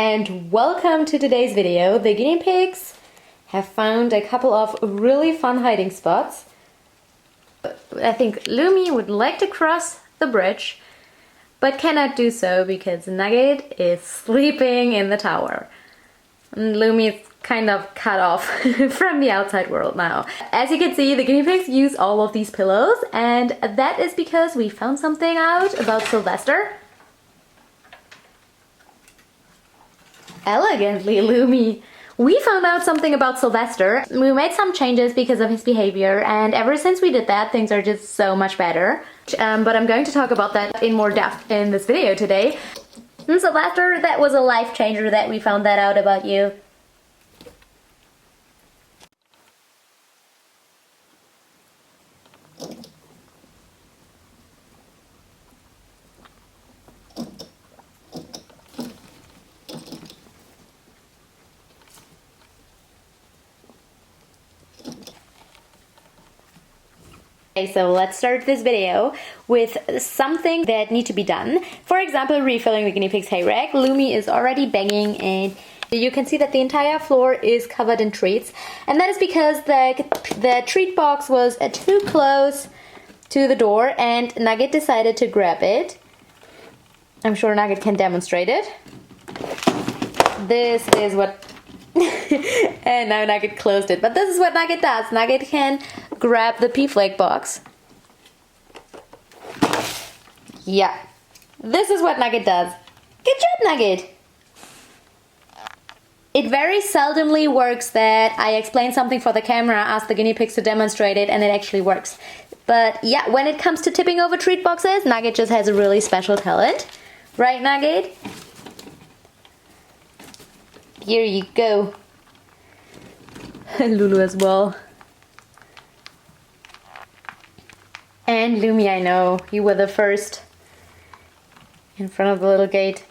and welcome to today's video. The guinea pigs have found a couple of really fun hiding spots. I think Lumi would like to cross the bridge, but cannot do so because Nugget is sleeping in the tower. And Lumi is kind of cut off from the outside world now. As you can see, the guinea pigs use all of these pillows, and that is because we found something out about Sylvester. Elegantly, Lumi. We found out something about Sylvester. We made some changes because of his behavior, and ever since we did that, things are just so much better. But I'm going to talk about that in more depth in this video today. And Sylvester, that was a life changer that we found that out about you. Okay, so let's start this video with something that needs to be done. For example, refilling the guinea pig's hay rack. Lumi is already banging and you can see that the entire floor is covered in treats. And that is because the treat box was too close to the door and Nugget decided to grab it. I'm sure Nugget can demonstrate it. This is what... and now Nugget closed it. But this is what Nugget does. Nugget can grab the pea flake box. Yeah. This is what Nugget does. Good job, Nugget! It very seldomly works that I explain something for the camera, ask the guinea pigs to demonstrate it, and it actually works. But yeah, when it comes to tipping over treat boxes, Nugget just has a really special talent. Right, Nugget? Here you go. Lulu as well. And Lumi, I know, you were the first in front of the little gate.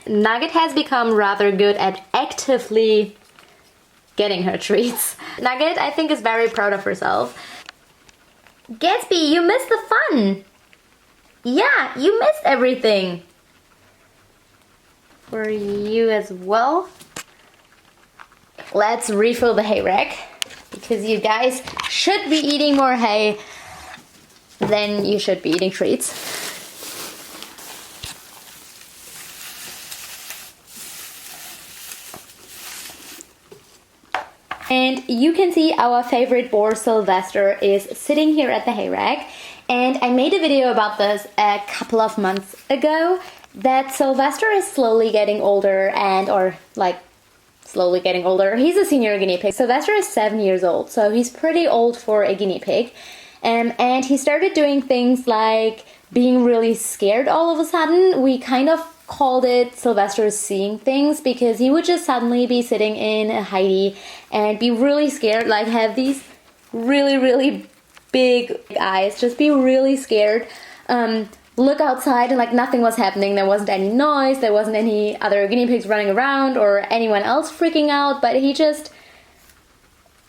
Nugget has become rather good at actively getting her treats. Nugget, I think, is very proud of herself. Gatsby, you missed the fun! Yeah, you missed everything! For you as well. Let's refill the hay rack, because you guys should be eating more hay than you should be eating treats. And you can see our favorite boar, Sylvester, is sitting here at the hay rack. And I made a video about this a couple of months ago, that Sylvester is slowly getting older slowly getting older. He's a senior guinea pig. Sylvester is 7 years old, so he's pretty old for a guinea pig. And he started doing things like being really scared all of a sudden. We kind of called it Sylvester's seeing things, because he would just suddenly be sitting in a hidey and be really scared, like have these really, really big eyes, just be really scared. Look outside and like nothing was happening. There wasn't any noise, there wasn't any other guinea pigs running around or anyone else freaking out, but he just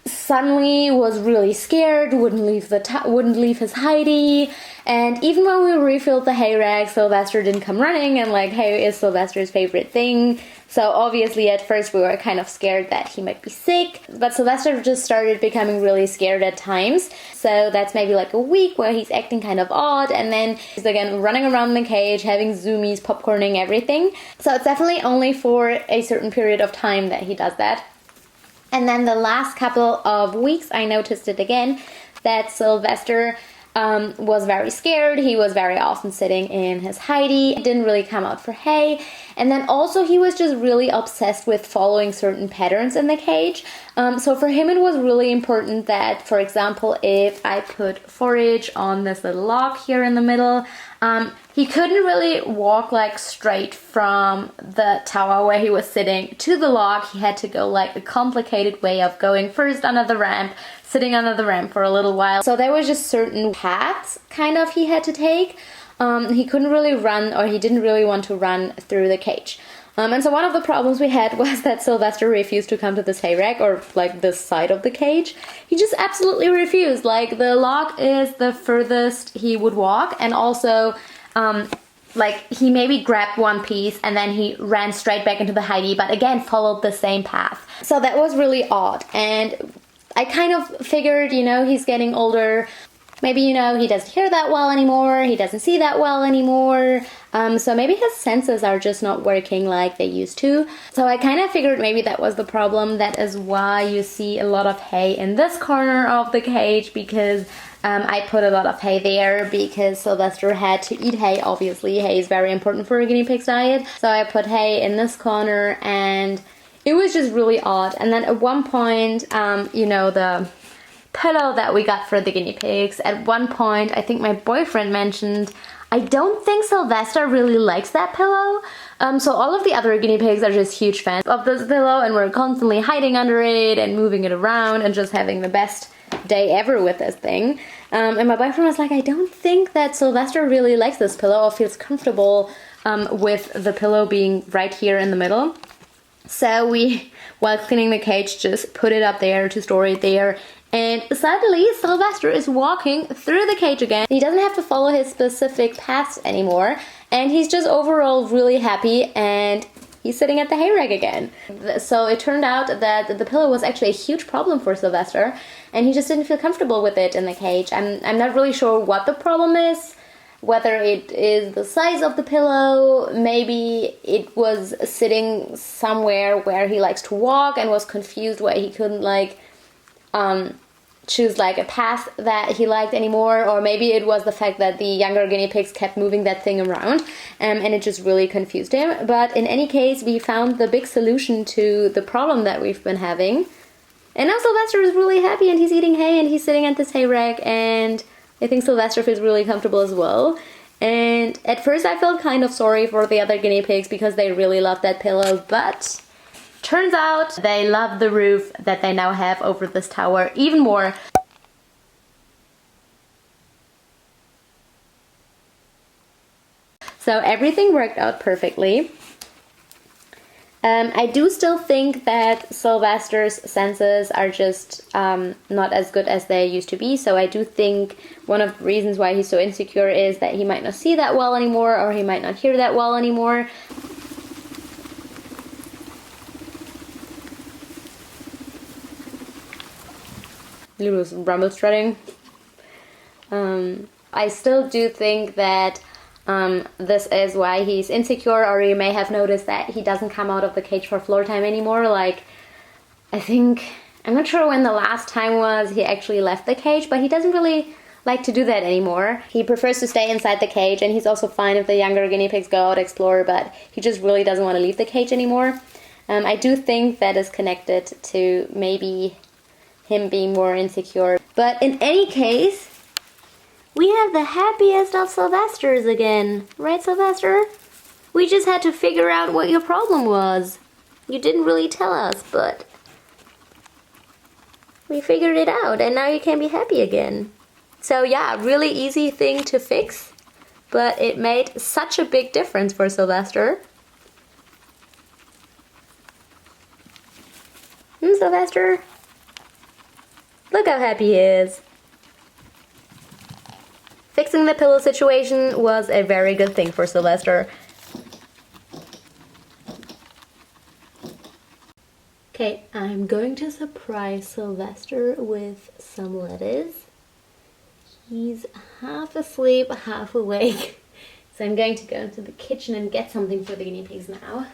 suddenly was really scared, wouldn't leave his hidey. And even when we refilled the hay rack, Sylvester didn't come running, and like hay is Sylvester's favorite thing. So obviously at first we were kind of scared that he might be sick, but Sylvester just started becoming really scared at times. So that's maybe like a week where he's acting kind of odd, and then he's again running around the cage, having zoomies, popcorning, everything. So it's definitely only for a certain period of time that he does that. And then the last couple of weeks I noticed it again, that Sylvester was very scared. He was very often sitting in his hidey, didn't really come out for hay, and then also he was just really obsessed with following certain patterns in the cage. So for him it was really important that, for example, if I put forage on this little log here in the middle, he couldn't really walk like straight from the tower where he was sitting to the log. He had to go like a complicated way of going first under the ramp, sitting under the ramp for a little while. So there was just certain paths kind of he had to take. He couldn't really run, or he didn't really want to run through the cage. And so one of the problems we had was that Sylvester refused to come to this hay rack, or like this side of the cage. He just absolutely refused. Like the log is the furthest he would walk, and also like he maybe grabbed one piece and then he ran straight back into the hidey, but again followed the same path. So that was really odd, and I kind of figured, you know, he's getting older. Maybe, you know, he doesn't hear that well anymore, he doesn't see that well anymore, so maybe his senses are just not working like they used to. So I kind of figured maybe that was the problem. That is why you see a lot of hay in this corner of the cage, because I put a lot of hay there because Sylvester had to eat hay. Obviously, hay is very important for a guinea pig's diet. So I put hay in this corner, and it was just really odd. And then at one point, you know, the pillow that we got for the guinea pigs, at one point I think my boyfriend mentioned, I don't think Sylvester really likes that pillow. So all of the other guinea pigs are just huge fans of this pillow, and we're constantly hiding under it and moving it around and just having the best day ever with this thing. And my boyfriend was like, I don't think that Sylvester really likes this pillow or feels comfortable with the pillow being right here in the middle. So we, while cleaning the cage, just put it up there to store it there. And suddenly Sylvester is walking through the cage again. He doesn't have to follow his specific paths anymore. And he's just overall really happy, and he's sitting at the hay rack again. So it turned out that the pillow was actually a huge problem for Sylvester, and he just didn't feel comfortable with it in the cage. I'm not really sure what the problem is. Whether it is the size of the pillow, maybe it was sitting somewhere where he likes to walk and was confused why he couldn't like choose like a path that he liked anymore, or maybe it was the fact that the younger guinea pigs kept moving that thing around, and it just really confused him. But in any case, we found the big solution to the problem that we've been having, and now Sylvester is really happy, and he's eating hay, and he's sitting at this hay rack, and I think Sylvester feels really comfortable as well. And at first I felt kind of sorry for the other guinea pigs because they really loved that pillow, but turns out they love the roof that they now have over this tower even more. So everything worked out perfectly. I do still think that Sylvester's senses are just not as good as they used to be. So I do think one of the reasons why he's so insecure is that he might not see that well anymore, or he might not hear that well anymore. Lulu's rumble strutting. I still do think that this is why he's insecure, or you may have noticed that he doesn't come out of the cage for floor time anymore. Like, I'm not sure when the last time was he actually left the cage, but he doesn't really like to do that anymore. He prefers to stay inside the cage, and he's also fine if the younger guinea pigs go out explore, but he just really doesn't want to leave the cage anymore. I do think that is connected to maybe him being more insecure. But in any case, we have the happiest of Sylvesters again. Right, Sylvester? We just had to figure out what your problem was. You didn't really tell us, but we figured it out, and now you can be happy again. So yeah, really easy thing to fix, but it made such a big difference for Sylvester. Sylvester? Look how happy he is. Fixing the pillow situation was a very good thing for Sylvester. Okay, I'm going to surprise Sylvester with some lettuce. He's half asleep, half awake. So I'm going to go into the kitchen and get something for the guinea pigs now.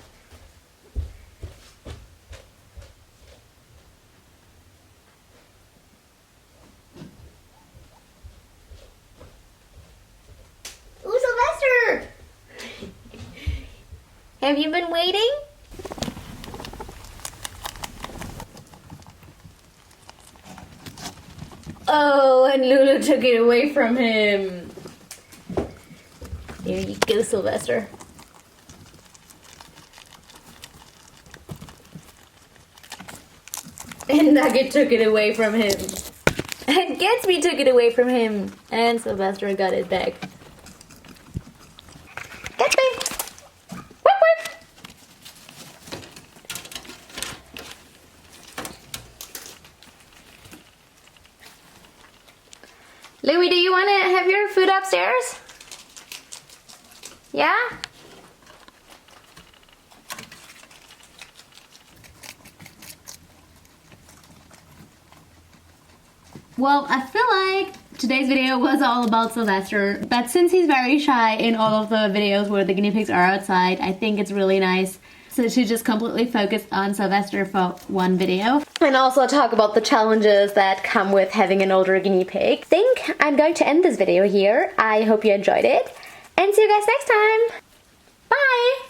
Have you been waiting? Oh, and Lulu took it away from him. Here you go, Sylvester. And Nugget took it away from him. And Gatsby took it away from him. And Sylvester got it back. Gatsby! Louie, do you want to have your food upstairs? Yeah? Well, I feel like today's video was all about Sylvester, but since he's very shy in all of the videos where the guinea pigs are outside, I think it's really nice to just completely focus on Sylvester for one video. And also talk about the challenges that come with having an older guinea pig. I think I'm going to end this video here. I hope you enjoyed it, and see you guys next time. Bye!